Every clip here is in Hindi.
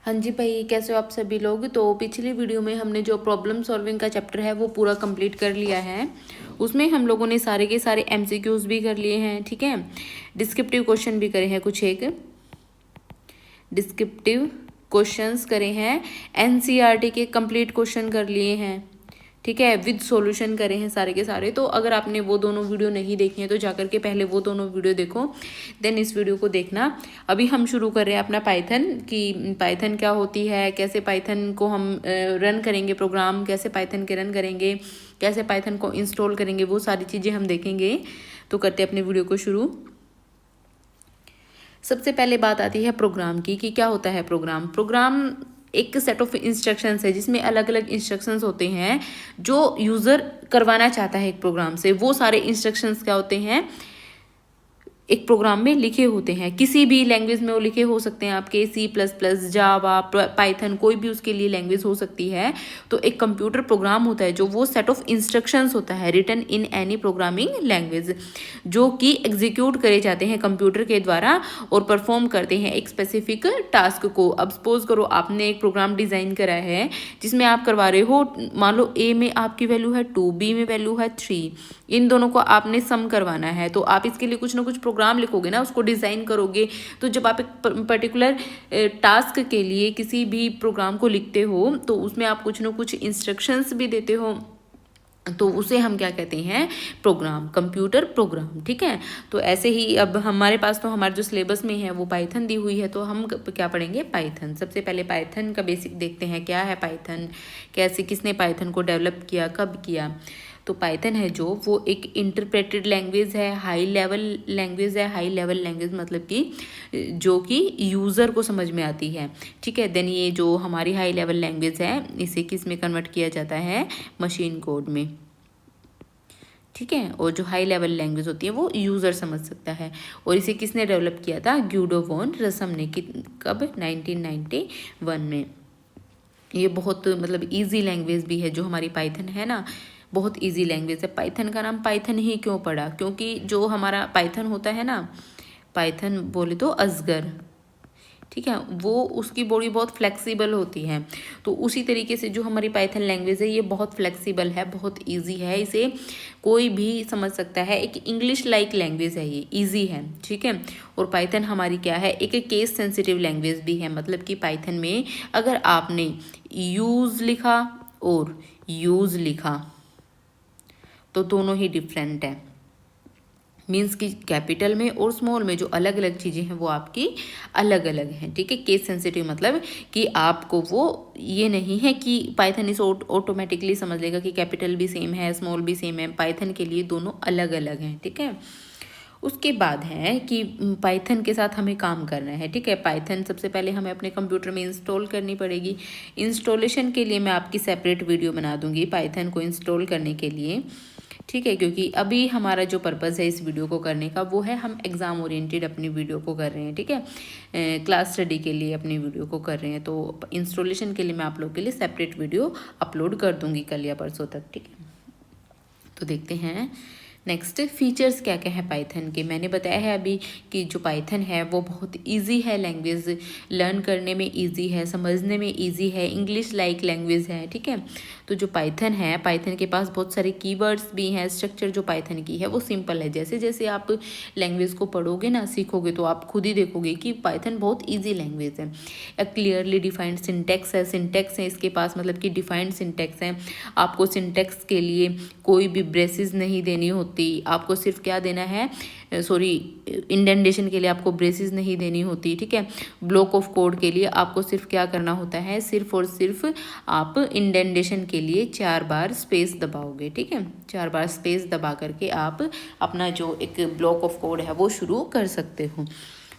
हाँ जी भाई, कैसे हो आप सभी लोग। तो पिछली वीडियो में हमने जो प्रॉब्लम सॉल्विंग का चैप्टर है वो पूरा कंप्लीट कर लिया है। उसमें हम लोगों ने सारे के सारे एमसीक्यूज भी कर लिए हैं, ठीक है। डिस्क्रिप्टिव क्वेश्चन भी करे हैं, कुछ एक डिस्क्रिप्टिव क्वेश्चंस करे हैं। एनसीईआरटी के कंप्लीट क्वेश्चन कर लिए हैं, ठीक है, विद सॉल्यूशन करे हैं सारे के सारे। तो अगर आपने वो दोनों वीडियो नहीं देखी है तो जाकर के पहले वो दोनों वीडियो देखो, देन इस वीडियो को देखना। अभी हम शुरू कर रहे हैं अपना पाइथन की पाइथन क्या होती है, कैसे पाइथन को हम रन करेंगे, प्रोग्राम कैसे पाइथन के रन करेंगे, कैसे पाइथन को इंस्टॉल करेंगे, वो सारी चीज़ें हम देखेंगे। तो करते हैं अपने वीडियो को शुरू। सबसे पहले बात आती है प्रोग्राम की कि क्या होता है प्रोग्राम। प्रोग्राम एक सेट ऑफ इंस्ट्रक्शंस है जिसमें अलग अलग इंस्ट्रक्शंस होते हैं जो यूज़र करवाना चाहता है एक प्रोग्राम से। वो सारे इंस्ट्रक्शंस क्या होते हैं, एक प्रोग्राम में लिखे होते हैं। किसी भी लैंग्वेज में वो लिखे हो सकते हैं, आपके C++, जावा, पाइथन, कोई भी उसके लिए लैंग्वेज हो सकती है। तो एक कंप्यूटर प्रोग्राम होता है जो वो सेट ऑफ इंस्ट्रक्शंस होता है written in any programming language, जो कि एग्जीक्यूट करे जाते हैं कंप्यूटर के द्वारा और परफॉर्म करते हैं एक स्पेसिफिक टास्क को। अब सपोज करो आपने एक प्रोग्राम डिज़ाइन करा है जिसमें आप करवा रहे हो, मान लो A में आपकी वैल्यू है 2, B में वैल्यू है 3, इन दोनों को आपने सम करवाना है। तो आप इसके लिए कुछ ना कुछ प्रोग्राम लिखोगे ना, उसको डिज़ाइन करोगे। तो जब आप एक पर्टिकुलर टास्क के लिए किसी भी प्रोग्राम को लिखते हो तो उसमें आप कुछ ना कुछ इंस्ट्रक्शंस भी देते हो, तो उसे हम क्या कहते हैं, प्रोग्राम, कंप्यूटर प्रोग्राम, ठीक है। तो ऐसे ही अब हमारे पास तो हमारे जो सिलेबस में है वो पाइथन दी हुई है, तो हम क्या पढ़ेंगे, पाइथन। सबसे पहले पाइथन का बेसिक देखते हैं, क्या है पाइथन, कैसे, किसने पाइथन को डेवलप किया, कब किया। तो पाइथन है जो वो एक इंटरप्रेटेड लैंग्वेज है, हाई लेवल लैंग्वेज है। हाई लेवल लैंग्वेज मतलब कि जो कि यूज़र को समझ में आती है, ठीक है। देन ये जो हमारी हाई लेवल लैंग्वेज है इसे किस में कन्वर्ट किया जाता है, मशीन कोड में, ठीक है। और जो हाई लेवल लैंग्वेज होती है वो यूज़र समझ सकता है। और इसे किसने डेवलप किया था, ग्यूडो वॉन रसम ने, कब, 1991 में। ये बहुत मतलब इजी लैंग्वेज भी है जो हमारी पाइथन है ना, बहुत इजी लैंग्वेज है। पाइथन का नाम पाइथन ही क्यों पड़ा, क्योंकि जो हमारा पाइथन होता है ना, पाइथन बोले तो अजगर, ठीक है, वो उसकी बॉडी बहुत फ्लेक्सिबल होती है। तो उसी तरीके से जो हमारी पाइथन लैंग्वेज है ये बहुत फ्लेक्सिबल है, बहुत इजी है, इसे कोई भी समझ सकता है। एक इंग्लिश लाइक लैंग्वेज है, ये इजी है, ठीक है। और पाइथन हमारी क्या है, एक केस सेंसिटिव लैंग्वेज भी है। मतलब कि पाइथन में अगर आपने यूज़ लिखा और यूज़ लिखा तो दोनों ही डिफरेंट है। मीन्स कि कैपिटल में और स्मॉल में जो अलग अलग चीज़ें हैं वो आपकी अलग अलग हैं, ठीक है। केस सेंसिटिव मतलब कि आपको वो ये नहीं है कि पाइथन इस ऑटोमेटिकली समझ लेगा कि कैपिटल भी सेम है, स्मॉल भी सेम है। पाइथन के लिए दोनों अलग अलग हैं, ठीक है। उसके बाद है कि पाइथन के साथ हमें काम करना है, ठीक है। पाइथन सबसे पहले हमें अपने कंप्यूटर में इंस्टॉल करनी पड़ेगी। इंस्टॉलेशन के लिए मैं आपकी सेपरेट वीडियो बना दूंगी पाइथन को इंस्टॉल करने के लिए, ठीक है। क्योंकि अभी हमारा जो पर्पज़ है इस वीडियो को करने का वो है हम एग्ज़ाम ओरिएंटेड अपनी वीडियो को कर रहे हैं, ठीक है। क्लास स्टडी के लिए अपनी वीडियो को कर रहे हैं। तो इंस्टॉलेशन के लिए मैं आप लोग के लिए सेपरेट वीडियो अपलोड कर दूंगी कल या परसों तक, ठीक है। तो देखते हैं नेक्स्ट फीचर्स क्या क्या है पाइथन के। मैंने बताया है अभी कि जो पाइथन है वो बहुत इजी है लैंग्वेज, लर्न करने में इजी है, समझने में इजी है, इंग्लिश लाइक लैंग्वेज है, ठीक है। तो जो पाइथन है, पाइथन के पास बहुत सारे कीवर्ड्स भी हैं। स्ट्रक्चर जो पाइथन की है वो सिंपल है। जैसे जैसे आप लैंग्वेज को पढ़ोगे ना, सीखोगे, तो आप खुद ही देखोगे कि पाइथन बहुत ईजी लैंग्वेज है। एक क्लियरली डिफाइंड सिंटेक्स है, सिंटेक्स है इसके पास, मतलब कि डिफाइंड सिंटेक्स है। आपको सिंटेक्स के लिए कोई भी ब्रेसेस नहीं देनी होती, आपको सिर्फ क्या देना है, सॉरी, इंडेंटेशन के लिए आपको ब्रेसेस नहीं देनी होती, ठीक है। ब्लॉक ऑफ कोड के लिए आपको सिर्फ क्या करना होता है, सिर्फ और सिर्फ आप इंडेंटेशन के लिए 4 बार स्पेस दबाओगे, ठीक है। 4 बार स्पेस दबा करके आप अपना जो एक ब्लॉक ऑफ कोड है वो शुरू कर सकते हो।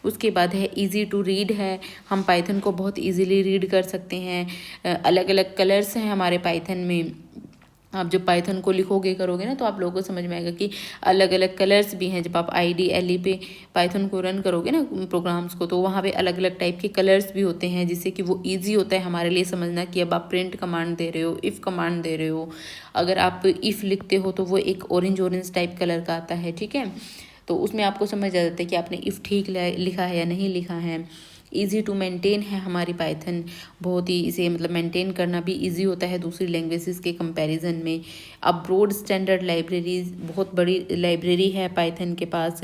उसके बाद है इजी टू रीड है, हम पाइथन को बहुत इजीली रीड कर सकते हैं। अलग अलग कलर्स हैं हमारे पाइथन में। आप जब पाइथन को लिखोगे करोगे ना तो आप लोगों को समझ में आएगा कि अलग अलग कलर्स भी हैं। जब आप IDLE पे पाइथन को रन करोगे ना प्रोग्राम्स को, तो वहाँ पे अलग अलग टाइप के कलर्स भी होते हैं, जिससे कि वो इजी होता है हमारे लिए समझना कि अब आप प्रिंट कमांड दे रहे हो, इफ़ कमांड दे रहे हो। अगर आप इफ़ लिखते हो तो वो एक ऑरेंज टाइप कलर का आता है, ठीक है। तो उसमें आपको समझ आ जाता है कि आपने इफ़ ठीक लिखा है या नहीं लिखा है। ईजी टू मेंटेन है हमारी पाइथन, बहुत ही इसे मतलब मेंटेन करना भी ईजी होता है दूसरी लैंग्वेजेस के कंपैरिजन में। अब ब्रॉड स्टैंडर्ड लाइब्रेरीज, बहुत बड़ी लाइब्रेरी है पाइथन के पास,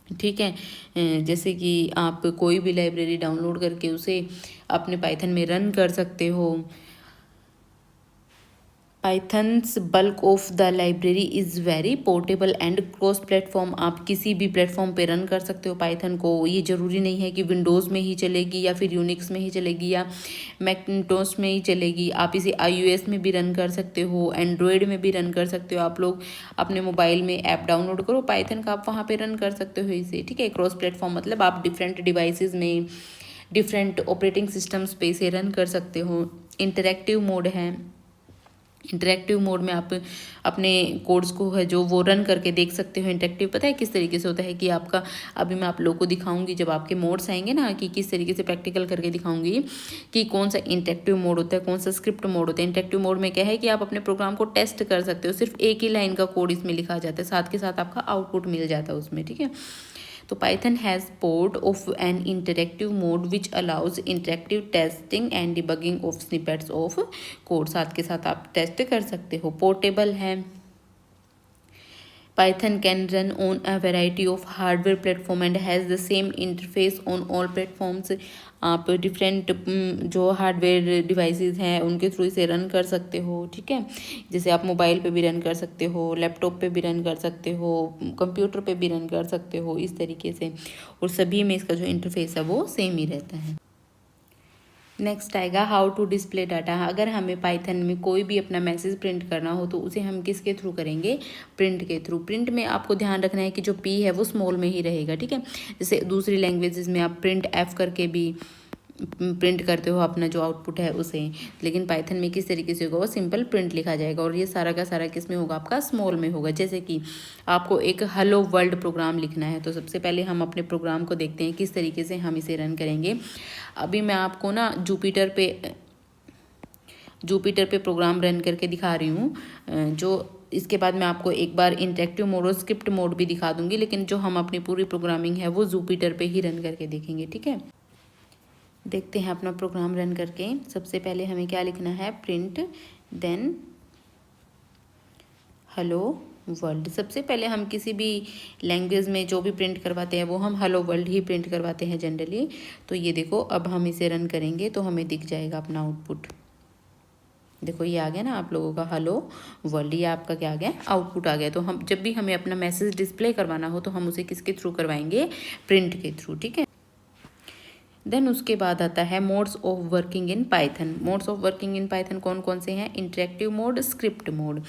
ठीक है। जैसे कि आप कोई भी लाइब्रेरी डाउनलोड करके उसे अपने पाइथन में रन कर सकते हो। Pythons bulk of the library is very portable and cross platform, आप किसी भी प्लेटफॉर्म पे रन कर सकते हो पाइथन को। ये ज़रूरी नहीं है कि विंडोज़ में ही चलेगी या फिर यूनिक्स में ही चलेगी या मैकिन्टोश में ही चलेगी, आप इसे iOS में भी रन कर सकते हो, एंड्रॉयड में भी रन कर सकते हो। आप लोग अपने मोबाइल में ऐप डाउनलोड करो पाइथन का, आप वहाँ पर रन कर सकते हो इसे, ठीक है। क्रॉस प्लेटफॉर्म मतलब आप डिफरेंट डिवाइसेस में, डिफरेंट ऑपरेटिंग सिस्टम्स पे इसे रन कर सकते हो। इंटरेक्टिव मोड है, इंटरेक्टिव मोड में आप अपने कोड्स को है जो वो रन करके देख सकते हो। इंटरेक्टिव पता है किस तरीके से होता है कि आपका, अभी मैं आप लोगों को दिखाऊंगी जब आपके मोड्स आएंगे ना, कि किस तरीके से प्रैक्टिकल करके दिखाऊंगी कि कौन सा इंटरेक्टिव मोड होता है, कौन सा स्क्रिप्ट मोड होता है। इंटरेक्टिव मोड में क्या है कि आप अपने प्रोग्राम को टेस्ट कर सकते हो, सिर्फ एक ही लाइन का कोड इसमें लिखा जाता है, साथ के साथ आपका आउटपुट मिल जाता है उसमें, ठीक है। तो Python has port of N interactive mode which allows interactive testing and debugging of snippets of code, साथ के साथ आप टेस्ट कर सकते हो। पोर्टेबल है, Python can run on a variety of hardware platform and has the same interface on all platforms। आप डिफरेंट जो हार्डवेयर डिवाइसेस हैं उनके थ्रू इसे रन कर सकते हो, ठीक है। जैसे आप मोबाइल पे भी रन कर सकते हो, लैपटॉप पे भी रन कर सकते हो, कंप्यूटर पे भी रन कर सकते हो, इस तरीके से। और सभी में इसका जो इंटरफेस है वो सेम ही रहता है। नेक्स्ट आएगा हाउ टू डिस्प्ले डाटा। अगर हमें पाइथन में कोई भी अपना मैसेज प्रिंट करना हो तो उसे हम किसके थ्रू करेंगे, प्रिंट के थ्रू। प्रिंट में आपको ध्यान रखना है कि जो पी है वो स्मॉल में ही रहेगा, ठीक है। जैसे दूसरी लैंग्वेजेस में आप प्रिंट एफ करके भी प्रिंट करते हो अपना जो आउटपुट है उसे, लेकिन पाइथन में किस तरीके से होगा, वो सिंपल प्रिंट लिखा जाएगा और ये सारा का सारा किस में होगा, आपका स्मॉल में होगा। जैसे कि आपको एक हेलो वर्ल्ड प्रोग्राम लिखना है तो सबसे पहले हम अपने प्रोग्राम को देखते हैं किस तरीके से हम इसे रन करेंगे। अभी मैं आपको ना जुपिटर पे प्रोग्राम रन करके दिखा रही हूँ, जो इसके बाद मैं आपको एक बार इंटरेक्टिव मोड और स्क्रिप्ट मोड भी दिखा दूंगी, लेकिन जो हम अपनी पूरी प्रोग्रामिंग है वो जुपिटर पे ही रन करके देखेंगे, ठीक है। देखते हैं अपना प्रोग्राम रन करके। सबसे पहले हमें क्या लिखना है, प्रिंट देन हेलो वर्ल्ड। सबसे पहले हम किसी भी लैंग्वेज में जो भी प्रिंट करवाते हैं वो हम हेलो वर्ल्ड ही प्रिंट करवाते हैं जनरली। तो ये देखो अब हम इसे रन करेंगे तो हमें दिख जाएगा अपना आउटपुट। देखो ये आ गया ना आप लोगों का हेलो वर्ल्ड, ये आपका क्या आ गया, आउटपुट आ गया। तो हम जब भी हमें अपना मैसेज डिस्प्ले करवाना हो तो हम उसे किसके थ्रू करवाएंगे, प्रिंट के थ्रू, ठीक है। देन उसके बाद आता है modes of working in Python. Modes of working in Python कौन कौन से हैं, interactive mode, script mode.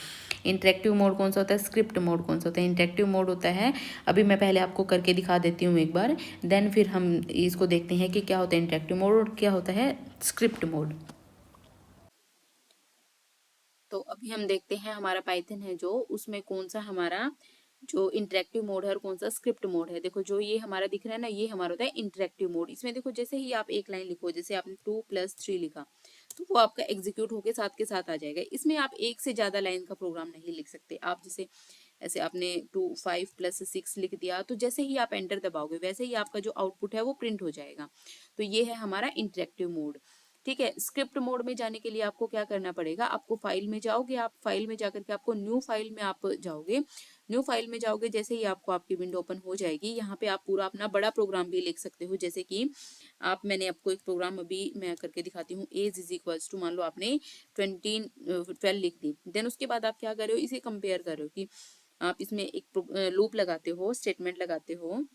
Interactive mode कौन सा होता है, स्क्रिप्ट मोड कौन सा होता है। इंटरेक्टिव मोड होता है, अभी मैं पहले आपको करके दिखा देती हूँ एक बार, देन फिर हम इसको देखते हैं कि क्या होता है इंटरेक्टिव मोड और क्या होता है स्क्रिप्ट मोड। तो अभी हम देखते हैं हमारा पाइथन है जो, उसमें कौन सा हमारा जो इंटरेक्टिव मोड है और कौन सा स्क्रिप्ट मोड है। देखो जो ये हमारा दिख रहा है ना, ये हमारा होता है इंटरेक्टिव मोड। इसमें देखो जैसे ही आप एक लाइन लिखो, जैसे आपने 2+3 लिखा तो वो आपका एग्जीक्यूट होके साथ के साथ आ जाएगा। इसमें आप एक से ज्यादा लाइन का प्रोग्राम नहीं लिख सकते। आप जैसे ऐसे आपने 5+6 लिख दिया तो जैसे ही आप एंटर दबाओगे वैसे ही आपका जो आउटपुट है वो प्रिंट हो जाएगा। तो ये है हमारा इंटरेक्टिव मोड, ठीक है। स्क्रिप्ट मोड में जाने के लिए आपको क्या करना पड़ेगा, आपको फाइल में जाओगे, आप फाइल में जाकर के आपको न्यू फाइल में आप जाओगे। न्यू फाइल में जाओगे जैसे ही आपको आपकी विंडो ओपन हो जाएगी, यहाँ पे आप पूरा अपना बड़ा प्रोग्राम भी लिख सकते हो। जैसे कि मैंने आपको एक प्रोग्राम अभी मैं करके दिखाती हूँ, एज इज इक्वल्स टू, मान लो आपने 12 लिख दी। देन उसके बाद आप क्या कर रहे हो, इसे कंपेयर कर रहे हो कि आप इसमें एक लूप लगाते हो, स्टेटमेंट लगाते हो,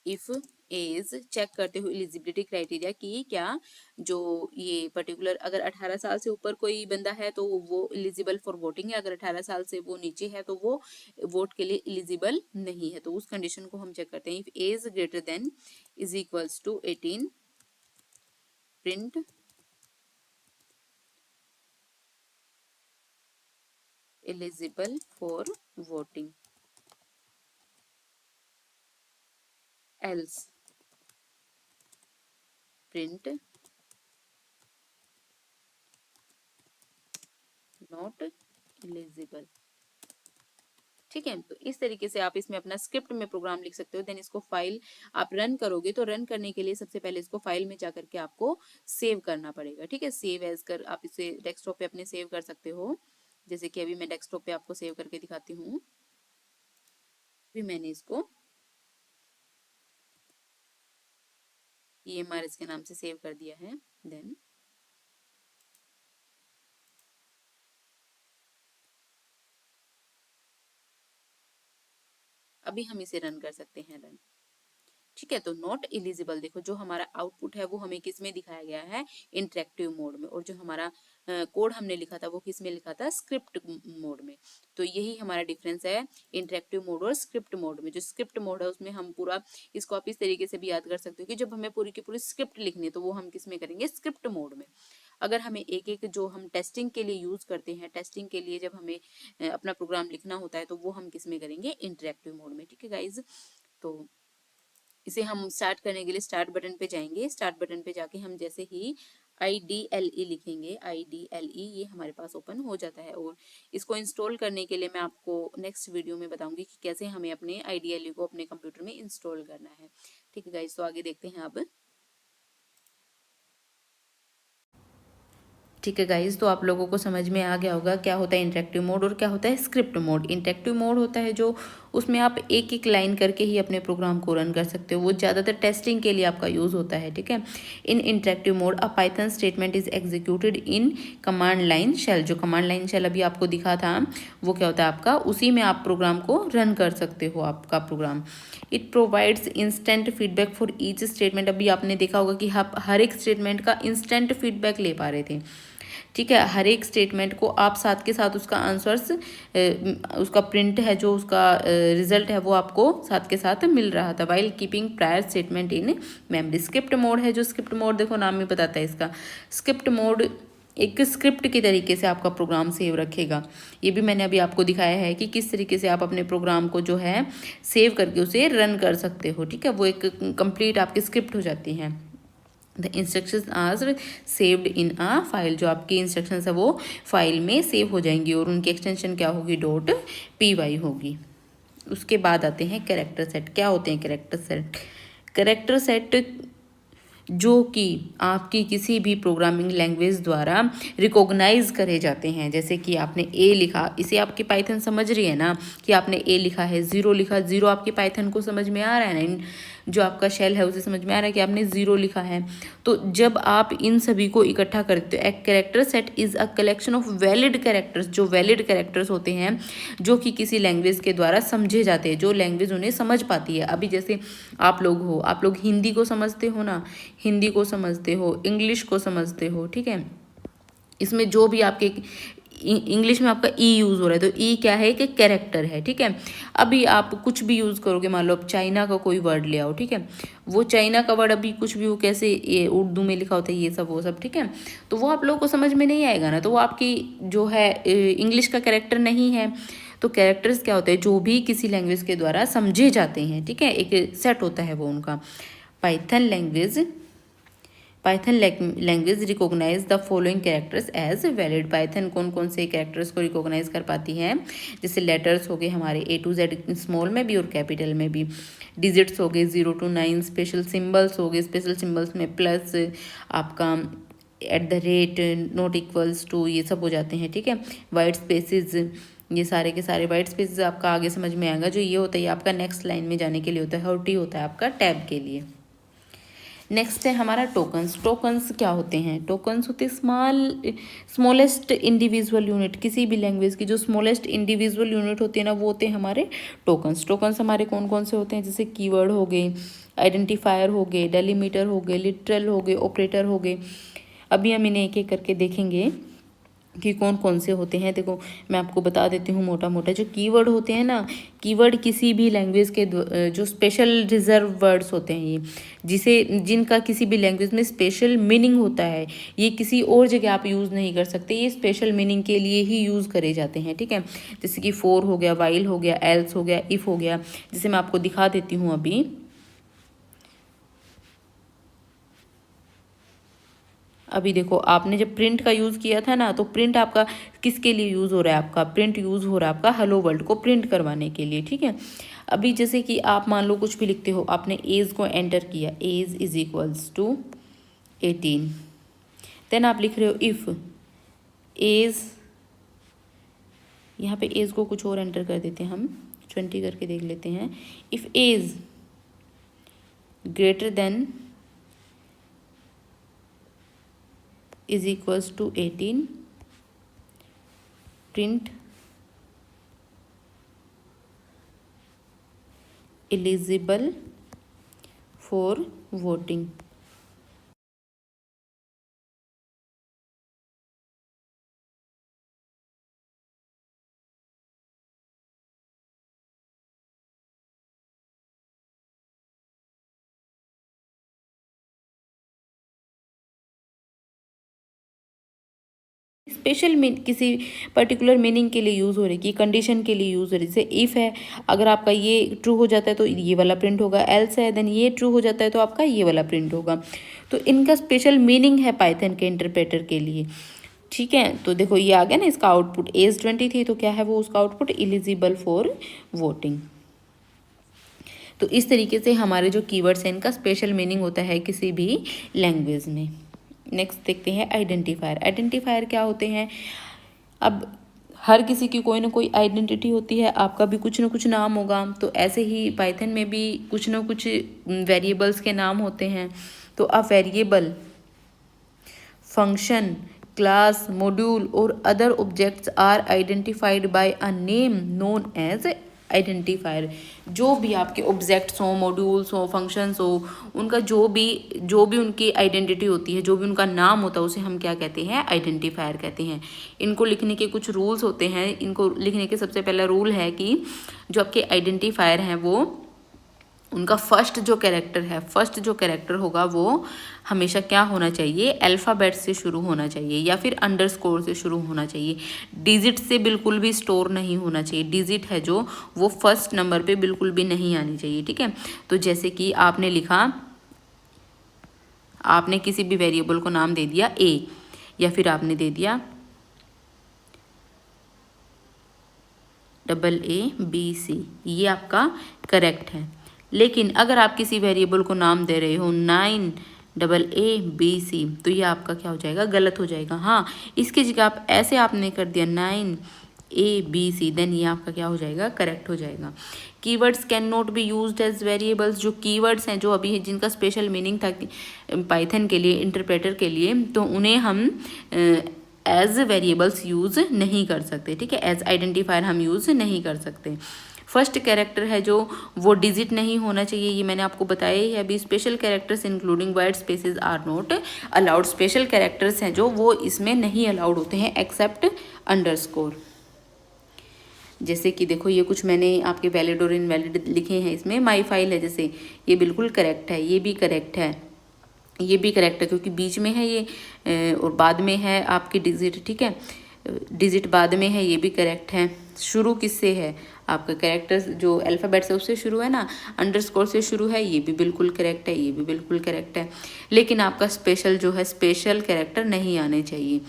इफ एज चेक करते हो एलिजिबिलिटी क्राइटेरिया की क्या जो ये पर्टिकुलर, अगर 18 साल से ऊपर कोई बंदा है तो वो एलिजिबल फॉर वोटिंग है, अगर 18 साल से वो नीचे है तो वो वोट के लिए एलिजिबल नहीं है। तो उस कंडीशन को हम चेक करते हैं। If age greater than is equals to 18 print eligible for voting, else print not eligible. ठीक है। तो इस तरीके से आप इसमें अपना स्क्रिप्ट में प्रोग्राम लिख सकते हो। देन इसको फाइल आप रन करोगे तो रन करने के लिए सबसे पहले इसको फाइल में जाकर के आपको सेव करना पड़ेगा। ठीक है, सेव एज कर आप इसे डेस्कटॉप पे अपने सेव कर सकते हो। जैसे कि अभी मैं डेस्कटॉप पे आपको सेव करके दिखाती हूँ। अभी मैंने इसको EMRS के नाम से सेव कर दिया है। देन अभी हम इसे रन कर सकते हैं। रन, ठीक है। तो नॉट एलिजिबल, देखो जो हमारा आउटपुट है वो हमें किस में दिखाया गया है, इंटरेक्टिव मोड में, और जो हमारा कोड हमने लिखा था वो किस में लिखा था, स्क्रिप्ट मोड में। तो यही हमारा डिफरेंस है इंटरेक्टिव मोड और स्क्रिप्ट मोड में। जो स्क्रिप्ट मोड है उसमें हम पूरा, इसको आप इस तरीके से भी याद कर सकते हो कि जब हमें पूरी की पूरी स्क्रिप्ट लिखनी है तो वो हम किस में करेंगे, स्क्रिप्ट मोड में। अगर हमें एक एक जो हम टेस्टिंग के लिए यूज करते हैं, टेस्टिंग के लिए जब हमें अपना प्रोग्राम लिखना होता है तो वो हम किस में करेंगे, इंटरेक्टिव मोड में। ठीक है गाइज, तो इसे हम स्टार्ट करने के लिए स्टार्ट बटन पे जाएंगे। स्टार्ट बटन पे जाके हम जैसे ही IDLE लिखेंगे, IDLE, ये हमारे पास ओपन हो जाता है। और इसको इंस्टॉल करने के लिए मैं आपको नेक्स्ट वीडियो में बताऊंगी कि कैसे हमें अपने IDLE को अपने कंप्यूटर में इंस्टॉल करना है। ठीक है गाइस, तो आगे देखते हैं अब। ठीक है गाइज, तो आप लोगों को समझ में आ गया होगा क्या होता है इंटरेक्टिव मोड और क्या होता है स्क्रिप्ट मोड। इंटरेक्टिव मोड होता है जो उसमें आप एक एक लाइन करके ही अपने प्रोग्राम को रन कर सकते हो, वो ज़्यादातर टेस्टिंग के लिए आपका यूज़ होता है। ठीक है, in interactive mode a Python statement is executed in command line shell. जो कमांड लाइन शेल अभी आपको दिखा था वो क्या होता है आपका, उसी में आप प्रोग्राम को रन कर सकते हो आपका program. It provides instant feedback for each statement. अभी आपने देखा होगा कि आप हर एक स्टेटमेंट का इंस्टेंट फीडबैक ले पा रहे थे। ठीक है, हर एक स्टेटमेंट को आप साथ के साथ उसका आंसर्स, उसका प्रिंट है जो उसका रिजल्ट है वो आपको साथ के साथ मिल रहा था, while keeping prior statement in memory. Script mode है, जो स्क्रिप्ट मोड देखो नाम में बताता है इसका, स्क्रिप्ट मोड एक स्क्रिप्ट के तरीके से आपका प्रोग्राम सेव रखेगा। ये भी मैंने अभी आपको दिखाया है कि किस तरीके से आप अपने प्रोग्राम को जो है सेव करके उसे रन कर सकते हो। ठीक है, वो एक कंप्लीट आपकी स्क्रिप्ट हो जाती है। The instructions are saved in a file. जो आपकी इंस्ट्रक्शंस है वो फाइल में सेव हो जाएंगी और उनकी एक्सटेंशन क्या होगी, .py होगी। उसके बाद आते हैं कैरेक्टर सेट। क्या होते हैं कैरेक्टर सेट? कैरेक्टर सेट जो कि आपकी किसी भी प्रोग्रामिंग लैंग्वेज द्वारा रिकॉग्नाइज करे जाते हैं। जैसे कि आपने ए लिखा, इसे आपकी पाइथन समझ रही है ना कि आपने ए लिखा है, ज़ीरो लिखा, ज़ीरो आपकी पाइथन को समझ में आ रहा है ना, जो आपका शेल है उसे समझ में आ रहा है कि आपने ज़ीरो लिखा है। तो जब आप इन सभी को इकट्ठा करते हो, एक character set is a collection of valid characters. जो वैलिड कैरेक्टर्स होते हैं जो कि किसी लैंग्वेज के द्वारा समझे जाते हैं, जो लैंग्वेज उन्हें समझ पाती है। अभी जैसे आप लोग हो, आप लोग हिंदी को समझते हो ना, हिंदी को समझते हो, इंग्लिश को समझते हो। ठीक है, इसमें जो भी आपके इंग्लिश में आपका ई यूज़ हो रहा है तो ई क्या है, कि कैरेक्टर है। ठीक है, अभी आप कुछ भी यूज़ करोगे, मान लो आप चाइना का कोई वर्ड ले आओ, ठीक है, वो चाइना का वर्ड अभी कुछ भी वो कैसे ये उर्दू में लिखा होता है, ये सब वो सब, ठीक है, तो वो आप लोगों को समझ में नहीं आएगा ना, तो वो आपकी जो है इंग्लिश का कैरेक्टर नहीं है। तो कैरेक्टर्स क्या होते हैं, जो भी किसी लैंग्वेज के द्वारा समझे जाते हैं। ठीक है, एक सेट होता है वो उनका। Python language recognise the following characters as valid. Python कौन कौन से कैरेक्टर्स को रिकॉग्नाइज कर पाती है, जैसे लेटर्स हो गए हमारे A to Z स्मॉल में भी और कैपिटल में भी, डिजिट्स हो गए 0 to 9, स्पेशल सिम्बल्स हो गए, स्पेशल सिम्बल्स में प्लस, आपका @ नॉट इक्वल्स टू, ये सब हो जाते हैं। ठीक है, वाइट स्पेसिस, ये सारे के सारे वाइट स्पेसिस आपका आगे समझ में आएगा। जो ये होता है आपका नेक्स्ट लाइन में जाने के लिए होता है, और T होता है आपका टैब के लिए। नेक्स्ट है हमारा टोकन्स। टोकन्स क्या होते हैं, टोकन्स होते हैं स्मॉलेस्ट इंडिविजुअल यूनिट। किसी भी लैंग्वेज की जो स्मॉलेस्ट इंडिविजुअल यूनिट होती है ना, वो होते हैं हमारे टोकन्स। टोकन्स हमारे कौन कौन से होते हैं, जैसे कीवर्ड हो गए, आइडेंटिफायर हो गए, डेलीमीटर हो गए, लिटरल हो गए, ऑपरेटर हो गए। अभी हम इन्हें एक एक करके देखेंगे कि कौन कौन से होते हैं। देखो मैं आपको बता देती हूँ मोटा मोटा। जो कीवर्ड होते हैं ना, कीवर्ड किसी भी लैंग्वेज के जो स्पेशल रिजर्व वर्ड्स होते हैं, ये जिनका किसी भी लैंग्वेज में स्पेशल मीनिंग होता है, ये किसी और जगह आप यूज़ नहीं कर सकते, ये स्पेशल मीनिंग के लिए ही यूज़ करे जाते हैं। ठीक है, जैसे कि फॉर हो गया, वाइल हो गया, एल्स हो गया, इफ़ हो गया। जैसे मैं आपको दिखा देती हूँ अभी, अभी देखो आपने जब प्रिंट का यूज़ किया था ना, तो प्रिंट आपका किसके लिए यूज़ हो रहा है, आपका प्रिंट यूज़ हो रहा है आपका हेलो वर्ल्ड को प्रिंट करवाने के लिए, ठीक है। अभी जैसे कि आप मान लो कुछ भी लिखते हो, आपने एज को एंटर किया, age is equals to 18, then आप लिख रहे हो इफ़ एज, यहाँ पे एज को कुछ और एंटर कर देते हैं हम, 20 करके देख लेते हैं। If age greater than is equals to 18, print eligible for voting. Special mean किसी पर्टिकुलर मीनिंग के लिए यूज़ हो रही है, कि कंडीशन के लिए यूज़ हो रही है। जैसे इफ़ है, अगर आपका ये ट्रू हो जाता है तो ये वाला प्रिंट होगा, एल्स है देन ये ट्रू हो जाता है तो आपका ये वाला प्रिंट होगा। तो इनका स्पेशल मीनिंग है पाइथन के इंटरप्रेटर के लिए, ठीक है। तो देखो ये आ गया ना, इसका आउटपुट एज 20 थी तो क्या है वो, उसका आउटपुट एलिजिबल फॉर वोटिंग। तो इस तरीके से हमारे जो कीवर्ड्स हैं इनका स्पेशल मीनिंग होता है किसी भी लैंग्वेज में। नेक्स्ट देखते हैं आइडेंटिफायर। आइडेंटिफायर क्या होते हैं, अब हर किसी की कोई ना कोई आइडेंटिटी होती है, आपका भी कुछ ना कुछ नाम होगा, तो ऐसे ही पाइथन में भी कुछ ना कुछ वेरिएबल्स के नाम होते हैं। तो a variable, function, class, module और other objects are identified by a name known as identifier. जो भी आपके ऑब्जेक्ट्स हों, मॉड्यूल्स हों, फंक्शंस हो, उनका जो भी उनकी आइडेंटिटी होती है, जो भी उनका नाम होता है, उसे हम क्या कहते हैं, आइडेंटिफायर कहते हैं। इनको लिखने के कुछ रूल्स होते हैं। इनको लिखने के सबसे पहला रूल है कि जो आपके आइडेंटिफायर हैं वो उनका फर्स्ट जो कैरेक्टर होगा वो हमेशा क्या होना चाहिए, अल्फ़ाबेट से शुरू होना चाहिए या फिर अंडरस्कोर से शुरू होना चाहिए। डिजिट से बिल्कुल भी स्टोर नहीं होना चाहिए। डिजिट है जो वो फर्स्ट नंबर पे बिल्कुल भी नहीं आनी चाहिए, ठीक है। तो जैसे कि आपने लिखा, आपने किसी भी वेरिएबल को नाम दे दिया ए, या फिर आपने दे दिया AABC, ये आपका करेक्ट है। लेकिन अगर आप किसी वेरिएबल को नाम दे रहे हो 9AABC, तो ये आपका क्या हो जाएगा, गलत हो जाएगा। हाँ, इसकी जगह आप ऐसे आपने कर दिया 9ABC, देन ये आपका क्या हो जाएगा, करेक्ट हो जाएगा। Keywords can not be used as variables. जो कीवर्ड्स हैं, जो अभी जिनका स्पेशल मीनिंग था पाइथन के लिए, इंटरप्रेटर के लिए, तो उन्हें हम एज वेरिएबल्स यूज़ नहीं कर सकते, ठीक है। एज आइडेंटिफायर हम यूज़ नहीं कर सकते। फर्स्ट कैरेक्टर है जो वो डिजिट नहीं होना चाहिए, ये मैंने आपको बताया ही है अभी। Special characters including white spaces are not allowed. Special characters हैं जो वो इसमें नहीं अलाउड होते हैं एक्सेप्ट अंडरस्कोर। जैसे कि देखो ये कुछ मैंने आपके वैलिड और इनवैलिड लिखे हैं इसमें। माई फाइल है, जैसे ये बिल्कुल करेक्ट है, ये भी करेक्ट है, ये भी करेक्ट है क्योंकि बीच में है ये और बाद में है आपकी डिजिट, ठीक है। डिजिट बाद में है, ये भी करेक्ट है। शुरू किससे है, आपका कैरेक्टर जो अल्फ़ाबेट से उससे शुरू है ना, अंडरस्कोर से शुरू है, ये भी बिल्कुल करेक्ट है, ये भी बिल्कुल करेक्ट है। लेकिन आपका स्पेशल जो है, स्पेशल कैरेक्टर नहीं आने चाहिए।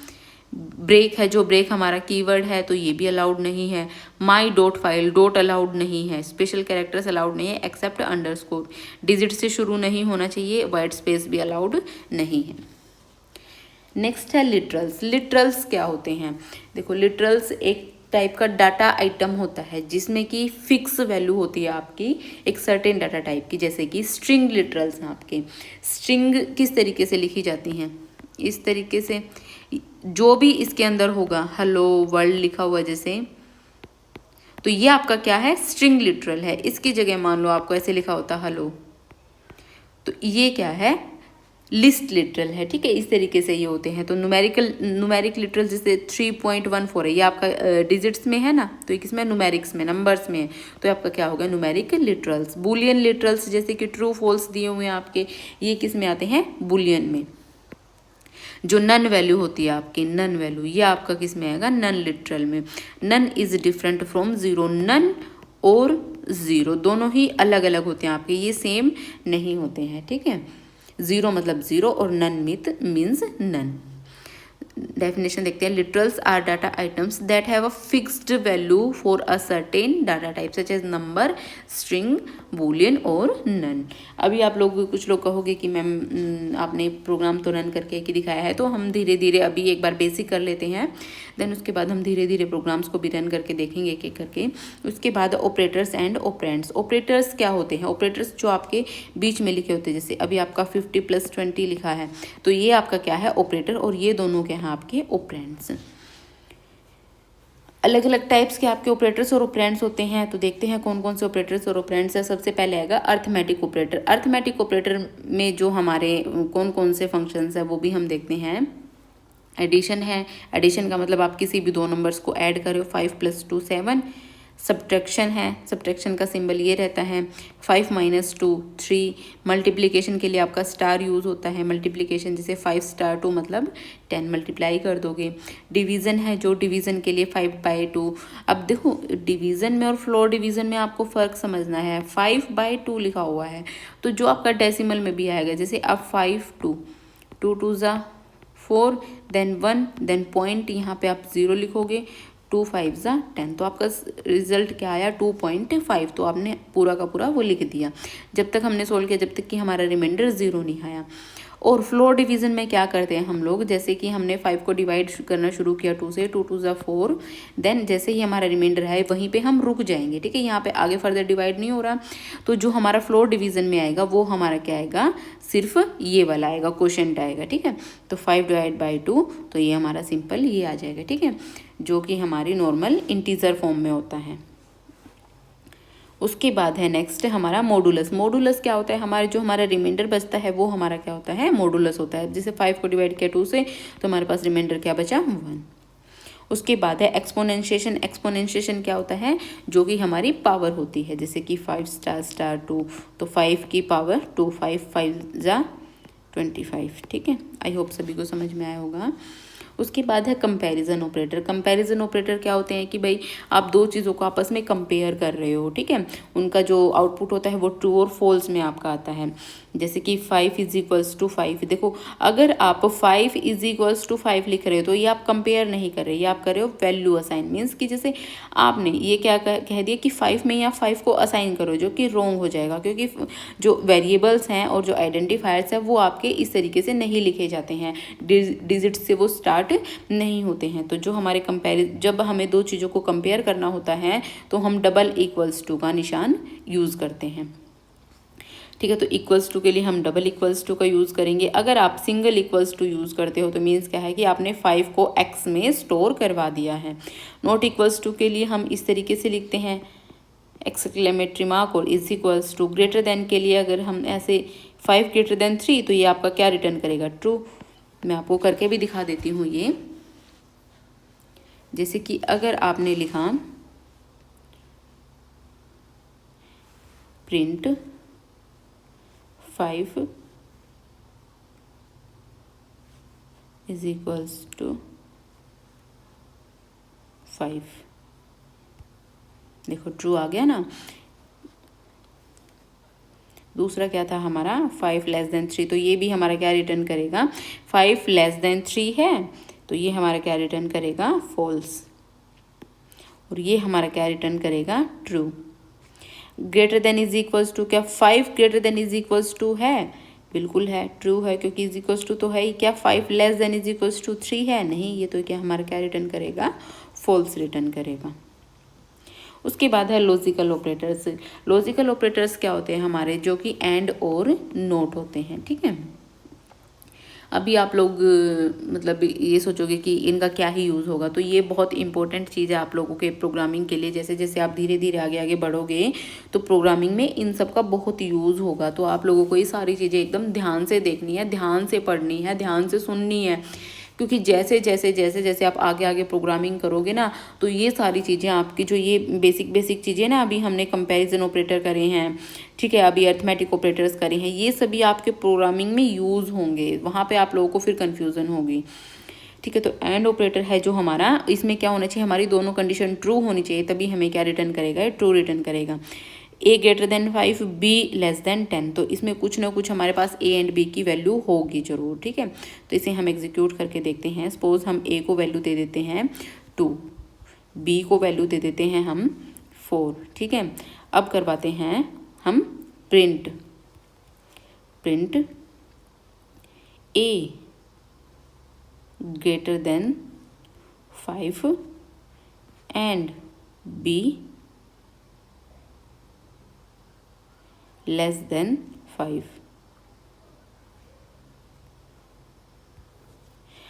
ब्रेक है, जो ब्रेक हमारा कीवर्ड है, तो ये भी अलाउड नहीं है। माई डॉट फाइल, डॉट अलाउड नहीं है। स्पेशल कैरेक्टर्स अलाउड नहीं है एक्सेप्ट अंडरस्कोर। डिजिट से शुरू नहीं होना चाहिए। वाइट स्पेस भी अलाउड नहीं है। नेक्स्ट है लिटरल्स। लिटरल्स क्या होते हैं, देखो लिटरल्स एक टाइप का डाटा आइटम होता है जिसमें कि फिक्स वैल्यू होती है आपकी एक सर्टेन डाटा टाइप की। जैसे कि स्ट्रिंग लिटरल्स हैं आपके। स्ट्रिंग किस तरीके से लिखी जाती हैं, इस तरीके से, जो भी इसके अंदर होगा, हेलो वर्ल्ड लिखा हुआ जैसे, तो ये आपका क्या है, स्ट्रिंग लिटरल है। इसकी जगह मान लो आपको ऐसे लिखा होता हेलो, तो ये क्या है, लिस्ट लिटरल है, ठीक है। इस तरीके से ये होते हैं। तो न्यूमेरिक लिटरल जैसे 3.14 है, ये आपका डिजिट्स में है ना, तो ये किसमें, न्यूमेरिक्स में, नंबर्स में है, तो आपका क्या होगा, न्यूमेरिक लिटरल्स। बुलियन लिटरल्स जैसे कि ट्रू फॉल्स दिए हुए हैं आपके, ये किस में आते हैं, बुलियन में। जो नन वैल्यू होती है आपकी, नन वैल्यू, ये आपका किस में आएगा, नन लिटरल में। None is different from zero. None और जीरो दोनों ही अलग अलग होते हैं आपके, ये सेम नहीं होते हैं, ठीक है। ज़ीरो मतलब ज़ीरो और नन मीन्स नन। डेफिनेशन देखते हैं। Literals are data items that have a fixed value for a certain data type such as number, string, boolean और नन। अभी आप लोग कुछ लोग कहोगे कि मैम आपने प्रोग्राम तो रन करके कि दिखाया है, तो हम धीरे धीरे अभी एक बार बेसिक कर लेते हैं, देन उसके बाद हम धीरे धीरे प्रोग्राम्स को भी रन करके देखेंगे एक एक करके। उसके बाद ऑपरेटर्स एंड ऑपरेंड्स। ऑपरेटर्स क्या होते हैं? ऑपरेटर्स जो आपके बीच में लिखे होते हैं, जैसे अभी आपका 50 + 20 लिखा है, तो ये आपका क्या है? ऑपरेटर, और ये दोनों क्या हैं आपके? ऑपरेंड्स। अलग अलग टाइप्स के आपके ऑपरेटर्स और ऑपरेंड्स होते हैं, तो देखते हैं कौन कौन से ऑपरेटर्स और ऑपरेंड्स है। सबसे पहले आएगा अर्थमेटिक ऑपरेटर। अर्थमेटिक ऑपरेटर में जो हमारे कौन कौन से फंक्शंस है वो भी हम देखते हैं। एडिशन है, एडिशन का मतलब आप किसी भी दो नंबर्स को ऐड करो, 5 + 2 7। सब्ट्रैक्शन है, सब्ट्रैक्शन का सिंबल ये रहता है 5 - 2 3। मल्टीप्लिकेशन के लिए आपका स्टार यूज़ होता है, मल्टीप्लिकेशन जैसे 5 * 2 मतलब 10 मल्टीप्लाई कर दोगे। डिवीज़न है, जो डिवीज़न के लिए 5/2। अब देखो डिवीज़न में और फ्लोर डिवीज़न में आपको फ़र्क समझना है। 5/2 लिखा हुआ है, तो जो आपका डेसिमल में भी आएगा, जैसे अब 5 2 2 2 ज़ा 4, देन 1, देन पॉइंट, यहाँ पे आप 0 लिखोगे, 2 5 ज़ा 10, तो आपका रिजल्ट क्या आया? 2.5। तो आपने पूरा का पूरा वो लिख दिया जब तक हमने सोल्व किया, जब तक कि हमारा रिमाइंडर 0 नहीं आया। और फ्लोर डिवीज़न में क्या करते हैं हम लोग, जैसे कि हमने 5 को डिवाइड करना शुरू किया 2 से, 2 2 ज़ा 4, देन जैसे ही हमारा रिमाइंडर है वहीं पे हम रुक जाएंगे, ठीक है। यहाँ पे आगे फर्दर डिवाइड नहीं हो रहा, तो जो हमारा फ्लोर डिवीज़न में आएगा वो हमारा क्या आएगा? सिर्फ ये वाला आएगा, क्वोशंट आएगा, ठीक है। तो 5/2, तो ये हमारा सिंपल ये आ जाएगा, ठीक है, जो कि हमारी नॉर्मल इंटीजर फॉर्म में होता है। उसके बाद है नेक्स्ट हमारा मॉडुलस। मॉडुलस क्या होता है? हमारे जो हमारा रिमाइंडर बचता है वो हमारा क्या होता है? मॉडुलस होता है। जैसे 5 को डिवाइड किया 2 से, तो हमारे पास रिमाइंडर क्या बचा? 1। उसके बाद है एक्सपोनेंशिएशन। एक्सपोनेंशिएशन क्या होता है? जो कि हमारी पावर होती है, जैसे कि 5 * 2, तो 5 की पावर 2, 5 5 ज़ा 25, ठीक है। आई होप सभी को समझ में आया होगा। उसके बाद है कंपैरिजन ऑपरेटर। कंपैरिजन ऑपरेटर क्या होते हैं कि भाई आप दो चीज़ों को आपस में कंपेयर कर रहे हो, ठीक है। उनका जो आउटपुट होता है वो ट्रू और फॉल्स में आपका आता है। जैसे कि 5 = 5। देखो अगर आप 5 = 5 लिख रहे हो तो ये आप कंपेयर नहीं कर रहे, ये आप कर रहे हो वैल्यू असाइन। मीन्स कि जैसे आपने ये क्या कह दिया कि 5 में या 5 को असाइन करो, जो कि रॉन्ग हो जाएगा, क्योंकि जो वेरिएबल्स हैं और जो आइडेंटिफायर्स हैं वो आपके इस तरीके से नहीं लिखे जाते हैं, डिजिट से वो स्टार्ट नहीं होते हैं। तो जो हमारे जब हमें दो चीज़ों को कंपेयर करना होता है तो हम $= का निशान यूज़ करते हैं, ठीक है। तो == के लिए हम $= का यूज़ करेंगे। अगर आप $= यूज़ करते हो तो मीन्स क्या है कि आपने 5 को x में स्टोर करवा दिया है। == के लिए हम इस तरीके से लिखते हैं एक्सक्लेमेटरी मार्क, और =, ग्रेटर देन के लिए अगर हम ऐसे 5 > 3, तो ये आपका क्या रिटर्न करेगा? ट्रू। मैं आपको करके भी दिखा देती हूँ ये। जैसे कि अगर आपने लिखा प्रिंट 5 = 5, देखो ट्रू आ गया ना। दूसरा क्या था हमारा? 5 < 3, तो ये भी हमारा क्या रिटर्न करेगा? 5 < 3 है, तो ये हमारा क्या रिटर्न करेगा? फॉल्स। और ये हमारा क्या रिटर्न करेगा? ट्रू। ग्रेटर देन =, क्या 5 > टू है? बिल्कुल है, ट्रू है, क्योंकि = तो है ही। क्या 5 < 3 है? नहीं, ये तो क्या हमारा क्या रिटर्न करेगा? फॉल्स रिटर्न करेगा। उसके बाद है लॉजिकल ऑपरेटर्स। लॉजिकल ऑपरेटर्स क्या होते हैं हमारे? जो कि एंड और नोट होते हैं, ठीक है। अभी आप लोग मतलब ये सोचोगे कि इनका क्या ही यूज़ होगा, तो ये बहुत इंपॉर्टेंट चीज़ है आप लोगों के प्रोग्रामिंग के लिए। जैसे जैसे आप धीरे धीरे आगे आगे बढ़ोगे तो प्रोग्रामिंग में इन सब का बहुत यूज़ होगा। तो आप लोगों को ये सारी चीज़ें एकदम ध्यान से देखनी है, ध्यान से पढ़नी है, ध्यान से सुननी है, क्योंकि जैसे जैसे जैसे जैसे आप आगे आगे प्रोग्रामिंग करोगे ना, तो ये सारी चीज़ें आपकी जो ये बेसिक चीज़ें ना, अभी हमने कंपैरिजन ऑपरेटर करे हैं, ठीक है, अभी अरिथमेटिक ऑपरेटर्स करे हैं, ये सभी आपके प्रोग्रामिंग में यूज़ होंगे। वहाँ पे आप लोगों को फिर कन्फ्यूज़न होगी, ठीक है। तो एंड ऑपरेटर है जो हमारा, इसमें क्या होना चाहिए? हमारी दोनों कंडीशन ट्रू होनी चाहिए, तभी हमें क्या रिटर्न करेगा? ट्रू रिटर्न करेगा। A greater than 5, B less than 10। तो इसमें कुछ ना कुछ हमारे पास ए एंड बी की वैल्यू होगी जरूर, ठीक है। तो इसे हम एग्जीक्यूट करके देखते हैं। सपोज हम ए को वैल्यू दे देते हैं 2, बी को वैल्यू दे देते हैं हम 4, ठीक है। अब करवाते हैं हम print A greater than 5 and B less than 5।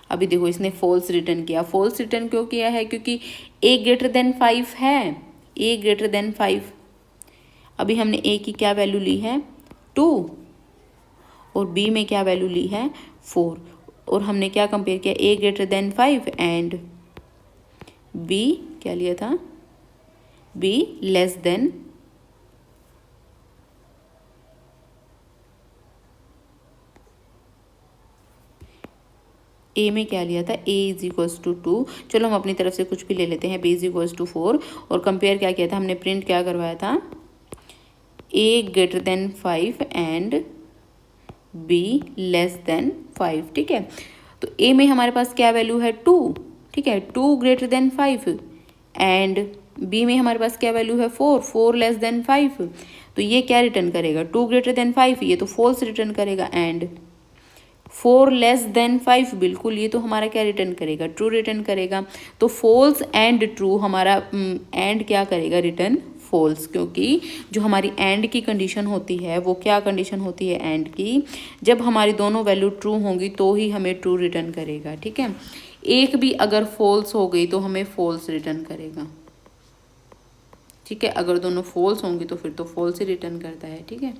अभी देखो इसने फॉल्स रिटर्न किया। फॉल्स रिटर्न क्यों किया है? क्योंकि ए ग्रेटर देन 5 है, ए ग्रेटर देन 5। अभी हमने ए की क्या वैल्यू ली है 2 और बी में क्या वैल्यू ली है 4, और हमने क्या कंपेयर किया ए ग्रेटर देन 5 एंड बी क्या लिया था बी लेस देन ए में क्या लिया था ए इज इक्वल्स टू 2। चलो हम अपनी तरफ से कुछ भी ले लेते हैं। बी इज इक्वल्स टू 4 और कंपेयर क्या किया था हमने? प्रिंट क्या करवाया था? A greater than 5 and B less than 5, ठीक है। तो ए में हमारे पास क्या वैल्यू है 2, ठीक है, 2 ग्रेटर देन 5 एंड बी में हमारे पास क्या वैल्यू है 4, 4 लेस देन 5। तो ये क्या रिटर्न करेगा? 2 ग्रेटर देन 5, ये तो फॉल्स रिटर्न करेगा। एंड 4 लेस देन 5, बिल्कुल ये तो हमारा क्या रिटर्न करेगा? ट्रू रिटर्न करेगा। तो फॉल्स एंड ट्रू हमारा एंड क्या करेगा? रिटर्न फॉल्स, क्योंकि जो हमारी एंड की कंडीशन होती है वो क्या कंडीशन होती है एंड की? जब हमारी दोनों वैल्यू ट्रू होंगी तो ही हमें ट्रू रिटर्न करेगा, ठीक है। एक भी अगर फॉल्स हो गई तो हमें फॉल्स रिटर्न करेगा, ठीक है। अगर दोनों फॉल्स होंगी तो फिर तो फॉल्स ही रिटर्न करता है, ठीक है।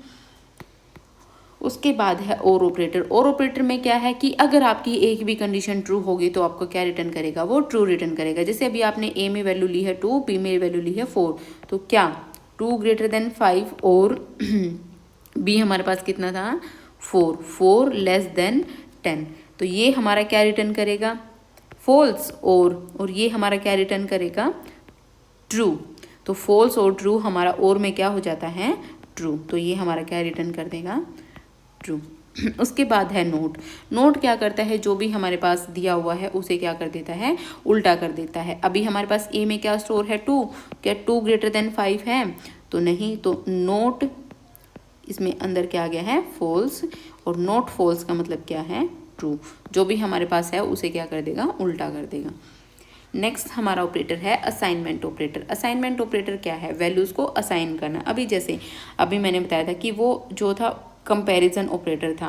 उसके बाद है और ऑपरेटर। और ऑपरेटर में क्या है कि अगर आपकी एक भी कंडीशन ट्रू होगी तो आपको क्या रिटर्न करेगा? वो ट्रू रिटर्न करेगा। जैसे अभी आपने ए में वैल्यू ली है 2, बी में वैल्यू ली है 4, तो क्या 2 ग्रेटर देन 5 और बी हमारे पास कितना था 4, 4 लेस देन 10। तो ये हमारा क्या रिटर्न करेगा? फॉल्स। और ये हमारा क्या रिटर्न करेगा? ट्रू। तो फॉल्स और ट्रू हमारा और में क्या हो जाता है? ट्रू। तो ये हमारा क्या रिटर्न कर देगा? ट्रू। उसके बाद है नोट। नोट क्या करता है? जो भी हमारे पास दिया हुआ है उसे क्या कर देता है? उल्टा कर देता है। अभी हमारे पास ए में क्या स्टोर है 2, क्या 2 ग्रेटर देन 5 है? तो नहीं, तो नोट इसमें अंदर क्या आ गया है? फॉल्स। और नोट फॉल्स का मतलब क्या है? ट्रू। जो भी हमारे पास है उसे क्या कर देगा? उल्टा कर देगा। नेक्स्ट हमारा ऑपरेटर है असाइनमेंट ऑपरेटर। असाइनमेंट ऑपरेटर क्या है? वैल्यूज़ को असाइन करना। अभी मैंने बताया था कि वो जो था कंपैरिजन ऑपरेटर था।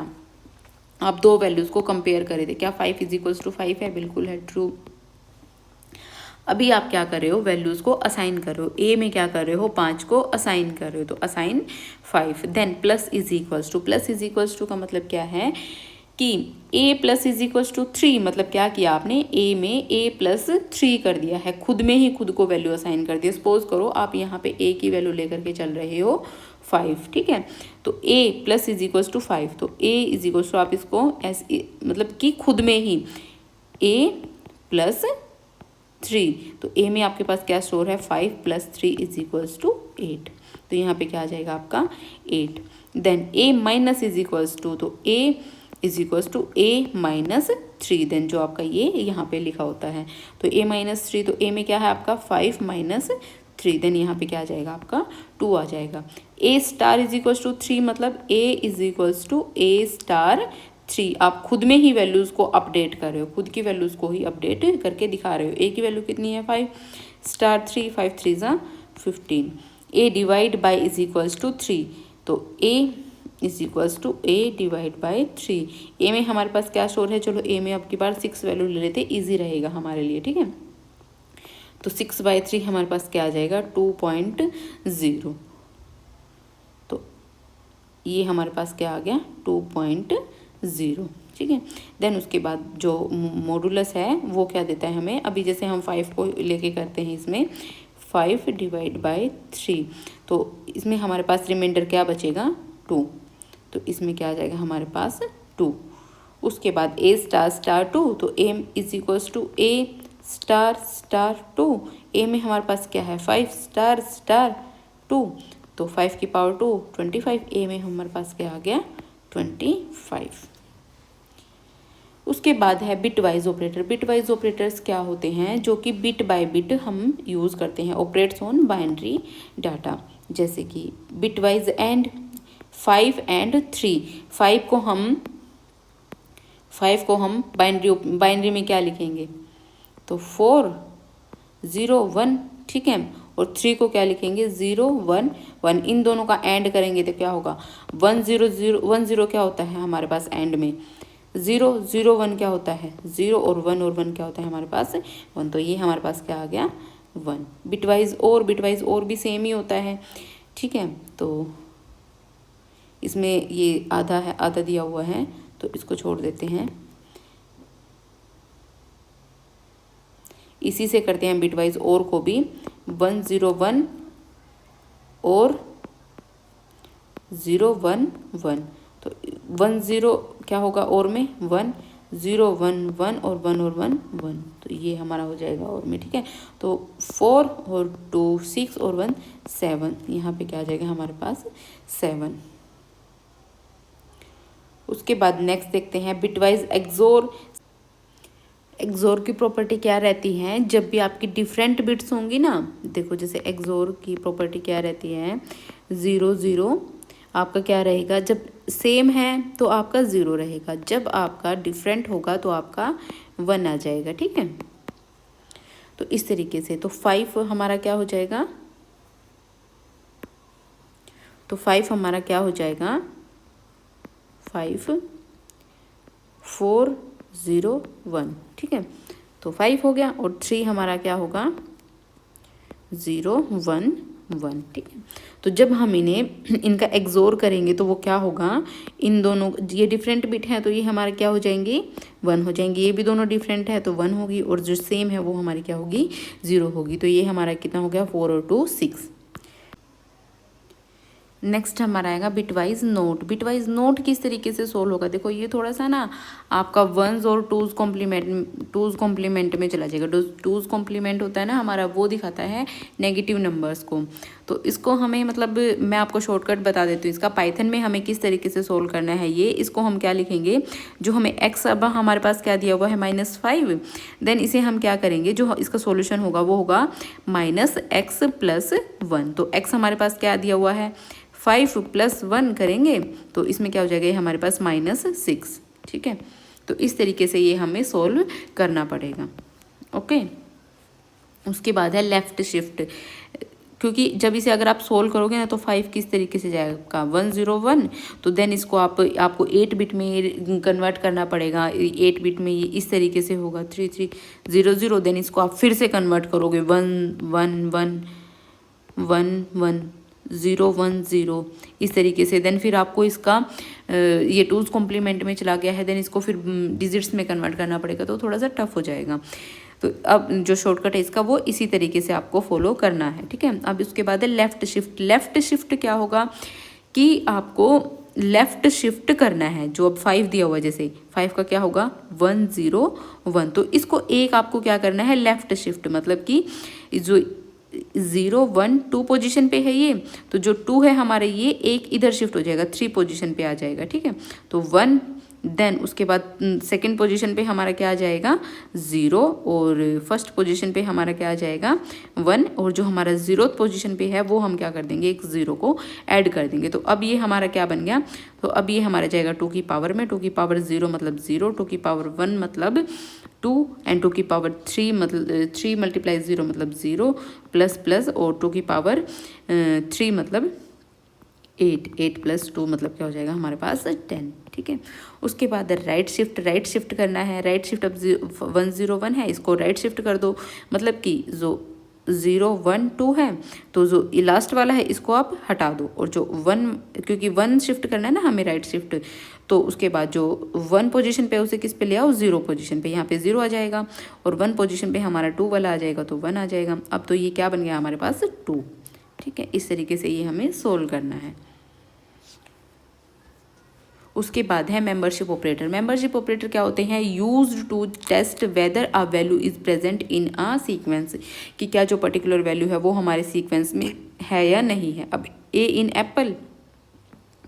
आप दो वैल्यूज़ को कंपेयर करे थे। क्या 5 इज इक्वल्स टू 5 है? बिल्कुल है, ट्रू। अभी आप क्या कर रहे हो? वैल्यूज़ को असाइन कर रहे हो। ए में क्या कर रहे हो? 5 को असाइन कर रहे हो, तो assign 5। Then plus is equals to. Plus is equals to का मतलब क्या है कि a plus is equals to 3। मतलब क्या किया आपने? a में a प्लस 3 कर दिया है, खुद में ही खुद को वैल्यू असाइन कर दिया। सपोज करो आप यहाँ पे a की वैल्यू लेकर के चल रहे हो 5, ठीक है। तो a plus is equals to 5, तो a इज इक्वल्स टू आप इसको ऐसे मतलब कि खुद में ही a प्लस 3, तो a में आपके पास क्या स्टोर है? 5 प्लस 3 इज इक्वल्स टू 8। तो यहाँ पे क्या आ जाएगा आपका? 8। Then a minus is equals to, तो a is equals to a minus 3। देन जो आपका ये यहाँ पे लिखा होता है, तो a माइनस 3, तो a में क्या है आपका? 5 माइनस 3। देन यहाँ पे क्या आ जाएगा आपका? 2 आ जाएगा। a star is equals to 3, मतलब a is equals to a star 3। आप खुद में ही वैल्यूज़ को अपडेट कर रहे हो, खुद की वैल्यूज़ को ही अपडेट करके दिखा रहे हो। a की वैल्यू कितनी है? 5 स्टार 3, 5 3 ज़ा 15। a divide by is equals to 3, तो a is equals to a divide by 3। a में हमारे पास क्या स्टोर है? चलो a में अब की बार 6 वैल्यू ले लेते, इजी रहेगा हमारे लिए, ठीक है। तो 6/3 हमारे पास क्या आ जाएगा? 2.0। तो ये हमारे पास क्या आ गया? 2.0, ठीक है। देन उसके बाद जो मॉडुलस है वो क्या देता है हमें? अभी जैसे हम 5 को लेके करते हैं इसमें 5 डिवाइड बाई 3, तो इसमें हमारे पास रिमाइंडर क्या बचेगा? 2। तो इसमें क्या आ जाएगा हमारे पास? 2। उसके बाद a स्टार स्टार 2, तो a is equals to a star star 2। a में हमारे पास क्या है? 5 स्टार स्टार 2। तो 5 की पावर 2 25, ए में हमारे पास क्या आ गया 25। उसके बाद है bit wise operator. Bit wise operators क्या होते हैं, जो कि बिट बाय बिट हम यूज़ करते हैं, ऑपरेट्स ऑन बाइनरी डाटा। जैसे कि बिट वाइज एंड 5 एंड 3। 5 को हम बाइनरी में क्या लिखेंगे, तो 4 0 1, ठीक है। और 3 को क्या लिखेंगे 0 1 1। इन दोनों का एंड करेंगे तो क्या होगा 1 0 0 1 0 क्या होता है हमारे पास एंड में 0 0 1 क्या होता है 0, और 1 क्या होता है हमारे पास 1। तो ये हमारे पास क्या आ गया 1। बिटवाइज और भी सेम ही होता है, ठीक है। तो इसमें ये आधा दिया हुआ है, तो इसको छोड़ देते हैं। इसी से करते हैं बिटवाइज और को भी 1 0 1 और 0 1 1। तो 1 0 क्या होगा और में 1 0 1 1 और 1 और 1 1। तो ये हमारा हो जाएगा और में, ठीक है। तो 4 और 2 6 और 1 7। यहाँ पे क्या आ जाएगा हमारे पास 7। उसके बाद नेक्स्ट देखते हैं बिटवाइज एक्सोर। एक्सोर की प्रॉपर्टी क्या रहती है, जब भी आपकी डिफरेंट बिट्स होंगी ना, देखो जैसे एक्सोर की प्रॉपर्टी क्या रहती है 0 0 आपका क्या रहेगा, जब सेम है तो आपका 0 रहेगा, जब आपका डिफरेंट होगा तो आपका 1 आ जाएगा, ठीक है। तो इस तरीके से तो 5 हमारा क्या हो जाएगा, तो 5 हमारा क्या हो जाएगा 5 4 0 1, ठीक है। तो 5 हो गया। और 3 हमारा क्या होगा 0 1 1, ठीक है। तो जब हम इनका एक्सोर करेंगे तो वो क्या होगा, इन दोनों ये डिफरेंट बिट है तो ये हमारे क्या हो जाएंगे 1 हो जाएंगे, ये भी दोनों डिफरेंट है तो 1 होगी, और जो सेम है वो हमारी क्या होगी 0 होगी। तो ये हमारा कितना हो गया 4 और 2 6। नेक्स्ट हमारा आएगा बिटवाइज नोट। बिटवाइज नोट किस तरीके से सोल्व होगा, देखो ये थोड़ा सा ना आपका 1s और 2s कॉम्प्लीमेंट में चला जाएगा। 2s कॉम्प्लीमेंट होता है ना हमारा, वो दिखाता है नेगेटिव नंबर्स को। तो इसको हमें मतलब मैं आपको शॉर्टकट बता देती हूँ इसका, पाइथन में हमें किस तरीके से सोल्व करना है ये। इसको हम क्या लिखेंगे, जो हमें एक्स अब हमारे पास क्या दिया हुआ है -5, देन इसे हम क्या करेंगे, जो इसका सॉल्यूशन होगा वो होगा -x + 1। तो x हमारे पास क्या दिया हुआ है 5 + 1 करेंगे तो इसमें क्या हो जाएगा ये हमारे पास -6, ठीक है। तो इस तरीके से ये हमें सोल्व करना पड़ेगा, ओके। उसके बाद है लेफ्ट शिफ्ट, क्योंकि जब इसे अगर आप सोल्व करोगे ना तो 5 किस तरीके से जाएगा 1 0 1, तो देन इसको आपको 8 बिट में कन्वर्ट करना पड़ेगा। 8 बिट में ये इस तरीके से होगा 3 3 0 0, देन इसको आप फिर से कन्वर्ट करोगे 1 1 1 1 1 0 1 0 इस तरीके से। देन फिर आपको इसका ये 2s कॉम्प्लीमेंट में चला गया है, देन इसको फिर डिजिट्स में कन्वर्ट करना पड़ेगा, तो थोड़ा सा टफ हो जाएगा। तो अब जो शॉर्टकट है इसका वो इसी तरीके से आपको फॉलो करना है, ठीक है। अब उसके बाद है लेफ्ट शिफ्ट। लेफ्ट शिफ्ट क्या होगा कि आपको लेफ्ट शिफ्ट करना है, जो अब 5 दिया हुआ है, जैसे 5 का क्या होगा 1 0 1, तो इसको एक आपको क्या करना है लेफ्ट शिफ्ट, मतलब कि जो 0 1 2 पोजीशन पे है ये, तो जो 2 है हमारे ये एक इधर शिफ्ट हो जाएगा 3 पोजीशन पे आ जाएगा, ठीक है। तो 1, देन उसके बाद सेकंड पोजीशन पे हमारा क्या आ जाएगा 0, और फर्स्ट पोजीशन पे हमारा क्या आ जाएगा 1, और जो हमारा 0th पोजीशन पे है वो हम क्या कर देंगे एक 0 को ऐड कर देंगे। तो अब ये हमारा क्या बन गया, तो अब ये हमारा जाएगा 2 की पावर में, 2 की पावर 0 मतलब 0, 2 की पावर 1 मतलब 2, एंड 2 की पावर 3 मतलब 3 × 0 मतलब 0 प्लस प्लस, और 2 की पावर 3 मतलब 8 8 + 2 मतलब क्या हो जाएगा हमारे पास 10, ठीक है। उसके बाद राइट शिफ्ट करना है। राइट शिफ्ट अब 1 0 1 है, इसको राइट शिफ्ट कर दो, मतलब कि जो 0 1 2 है तो जो लास्ट वाला है इसको आप हटा दो, और जो 1, क्योंकि 1 शिफ्ट करना है ना हमें राइट शिफ्ट, तो उसके बाद जो 1 पोजीशन पे उसे किस पे ले आओ 0 पोजीशन पे, यहाँ पे 0 आ जाएगा, और 1 पोजीशन पे हमारा 2 वाला आ जाएगा तो 1 आ जाएगा। अब तो ये क्या बन गया हमारे पास 2, ठीक है। इस तरीके से ये हमें सोल्व करना है। उसके बाद है मेंबरशिप ऑपरेटर। मेंबरशिप ऑपरेटर क्या होते हैं, used to test whether a value is present in a sequence, कि क्या जो पर्टिकुलर वैल्यू है वो हमारे सीक्वेंस में है या नहीं है। अब ए इन एप्पल,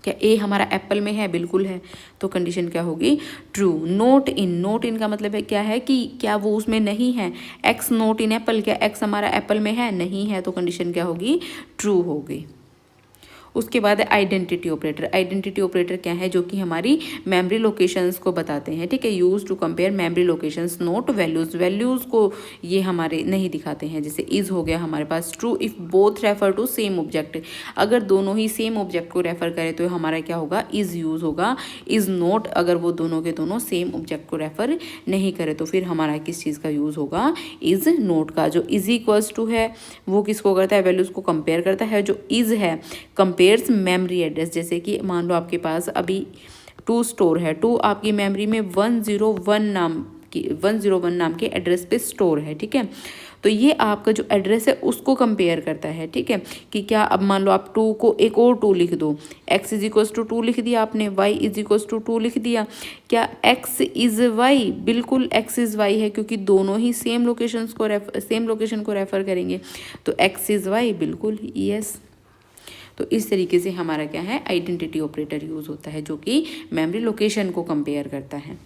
क्या ए हमारा एप्पल में है? बिल्कुल है, तो कंडीशन क्या होगी? ट्रू। नोट इन, नोट इन का मतलब है क्या है कि क्या वो उसमें नहीं है? एक्स नोट इन एप्पल, क्या एक्स हमारा एप्पल में है? नहीं है, तो कंडीशन क्या होगी? ट्रू होगी। उसके बाद है आइडेंटिटी ऑपरेटर। आइडेंटिटी ऑपरेटर क्या है? जो कि हमारी मेमोरी लोकेशंस को बताते हैं, ठीक है। Use to compare memory locations, not values, values को ये हमारे नहीं दिखाते हैं। जैसे इज हो गया हमारे पास। True if both refer to same object, अगर दोनों ही सेम ऑब्जेक्ट को रेफर करें तो हमारा क्या होगा? इज यूज होगा। इज नोट अगर वो दोनों के दोनों सेम ऑब्जेक्ट को रेफर नहीं करे तो फिर हमारा किस चीज़ का यूज होगा? इज नोट का। जो इज इक्वल्स टू है वो किसको करता है? वैल्यूज को कंपेयर करता है। जो इज है कंपेयर्स मेमोरी एड्रेस, जैसे कि मान लो आपके पास अभी 2 स्टोर है, 2 आपकी मेमोरी में 101 नाम के एड्रेस पे स्टोर है, ठीक है। तो ये आपका जो एड्रेस है उसको कंपेयर करता है, ठीक है। कि क्या अब मान लो आप 2 को एक और 2 लिख दो, x इज इक्वल्स टू 2 लिख दिया आपने, y इज इक्वल्स टू 2 लिख दिया, क्या x इज y? बिल्कुल x इज y है, क्योंकि दोनों ही सेम लोकेशन को रेफर करेंगे, तो x इज y, बिल्कुल यस। तो इस तरीके से हमारा क्या है? आइडेंटिटी ऑपरेटर यूज़ होता है, जो कि मेमोरी लोकेशन को कंपेयर करता है।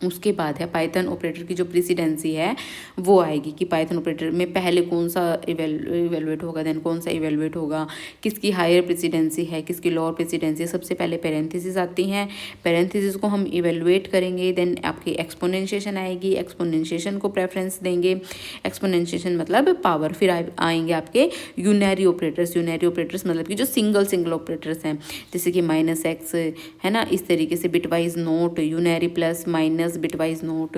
उसके बाद है पाइथन ऑपरेटर की जो प्रेसिडेंसी है वो आएगी कि पाइथन ऑपरेटर में पहले कौन सा इवेलुएट होगा, देन कौन सा इवेलुएट होगा, किसकी हायर प्रेसिडेंसी है, किसकी लोअर प्रेसिडेंसी है। सबसे पहले पेरेंथेसिस आती हैं, पेरेंथेसिस को हम इवेलुएट करेंगे, देन आपकी एक्सपोनेंशिएशन आएगी, एक्सपोनेंशिएशन को प्रेफरेंस देंगे, एक्सपोनेंशिएशन मतलब पावर। फिर आएंगे आपके यूनरी ऑपरेटर्स, यूनरी ऑपरेटर्स मतलब कि जो सिंगल ऑपरेटर्स हैं, जैसे कि -x है ना, इस तरीके से bitwise not, unary plus minus bitwise not.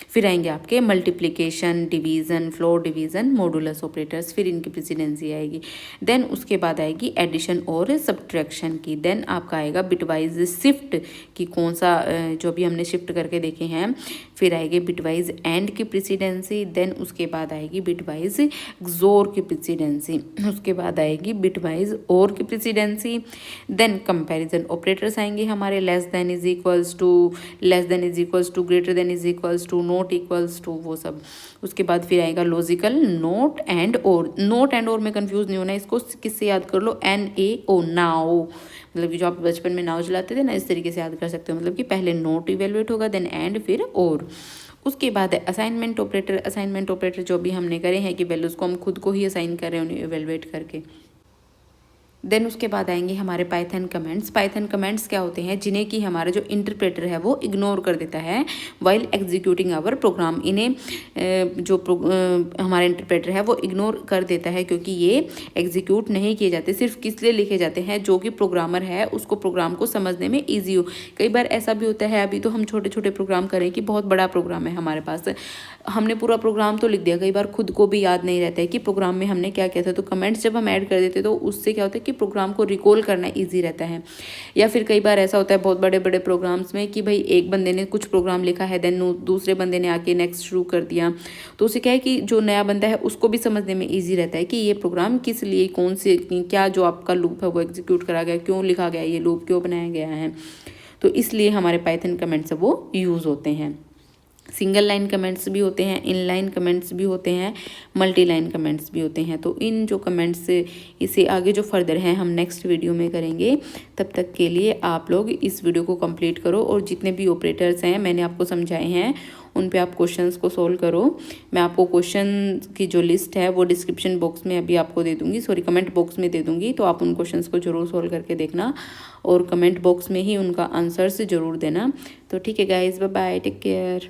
फिर आएंगे आपके multiplication, division, floor division, modulus operators, फिर इनकी प्रेसिडेंसी आएगी। देन उसके बाद आएगी एडिशन और सब्ट्रैक्शन की। देन आपका आएगा बिटवाइज शिफ्ट की, कौन सा जो भी हमने शिफ्ट करके देखे हैं। फिर आएगी बिटवाइज एंड की प्रेसिडेंसी। देन उसके बाद आएगी बिटवाइज एक्सोर की प्रेसिडेंसी। उसके बाद आएगी बिटवाइज और की प्रेसिडेंसी। देन कंपैरिजन ऑपरेटर्स आएंगे हमारे, less than is equals to, less than is equals to, greater than is equals to, not equals to, वो सब। उसके बाद फिर आएगा logical, not and or. Not and or में कंफ्यूज नहीं होना, इसको किससे याद कर लो? NAO, नाओ, मतलब कि जो आप बचपन में नाव चलाते थे ना, इस तरीके से याद कर सकते हो। मतलब कि पहले नोट इवेलुएट होगा, देन एंड, फिर और। उसके बाद है असाइनमेंट ऑपरेटर। असाइनमेंट ऑपरेटर जो भी हमने करे हैं कि वैल्यूज को हम खुद को ही असाइन कर रहे हैं उन्हें इवेलुएट करके। देन उसके बाद आएंगे हमारे पाइथन कमेंट्स। पाइथन कमेंट्स क्या होते हैं? जिन्हें कि हमारा जो इंटरप्रेटर है वो इग्नोर कर देता है वाइल एग्जीक्यूटिंग आवर प्रोग्राम। इन्हें हमारा इंटरप्रेटर है वो इग्नोर कर देता है, क्योंकि ये एग्जीक्यूट नहीं किए जाते। सिर्फ किस लिए लिखे जाते हैं? जो कि प्रोग्रामर है उसको प्रोग्राम को समझने में ईजी हो। कई बार ऐसा भी होता है, अभी तो हम छोटे छोटे प्रोग्राम करें कि बहुत बड़ा प्रोग्राम है हमारे पास, हमने पूरा प्रोग्राम तो लिख दिया, कई बार खुद को भी याद नहीं रहता है कि प्रोग्राम में हमने क्या किया था। तो कमेंट्स जब हम ऐड कर देते तो उससे क्या होता है कि प्रोग्राम को रिकॉल करना इजी रहता है। या फिर कई बार ऐसा होता है बहुत बड़े बड़े प्रोग्राम्स में कि भाई एक बंदे ने कुछ प्रोग्राम लिखा है, देन दूसरे बंदे ने आके नेक्स्ट शुरू कर दिया, तो उससे क्या है कि जो नया बंदा है उसको भी समझने में ईजी रहता है कि ये प्रोग्राम किस लिए, कौन से, क्या जो आपका लूप है वो एग्जीक्यूट करा गया, क्यों लिखा गया, ये लूप क्यों बनाया गया है। तो इसलिए हमारे पाइथन कमेंट्स वो यूज़ होते हैं। सिंगल लाइन कमेंट्स भी होते हैं, इन लाइन कमेंट्स भी होते हैं, मल्टी लाइन कमेंट्स भी होते हैं। तो इन जो कमेंट्स, इसे आगे जो फर्दर हैं हम नेक्स्ट वीडियो में करेंगे। तब तक के लिए आप लोग इस वीडियो को कंप्लीट करो और जितने भी ऑपरेटर्स हैं मैंने आपको समझाए हैं उन पे आप क्वेश्चंस को सोल्व करो। मैं आपको क्वेश्चन की जो लिस्ट है वो डिस्क्रिप्शन बॉक्स में अभी आपको दे दूँगी, सॉरी कमेंट बॉक्स में दे दूँगी, तो आप उन क्वेश्चंस को जरूर सोल्व करके देखना और कमेंट बॉक्स में ही उनका आंसर्स ज़रूर देना। तो ठीक है guys, bye bye, take care.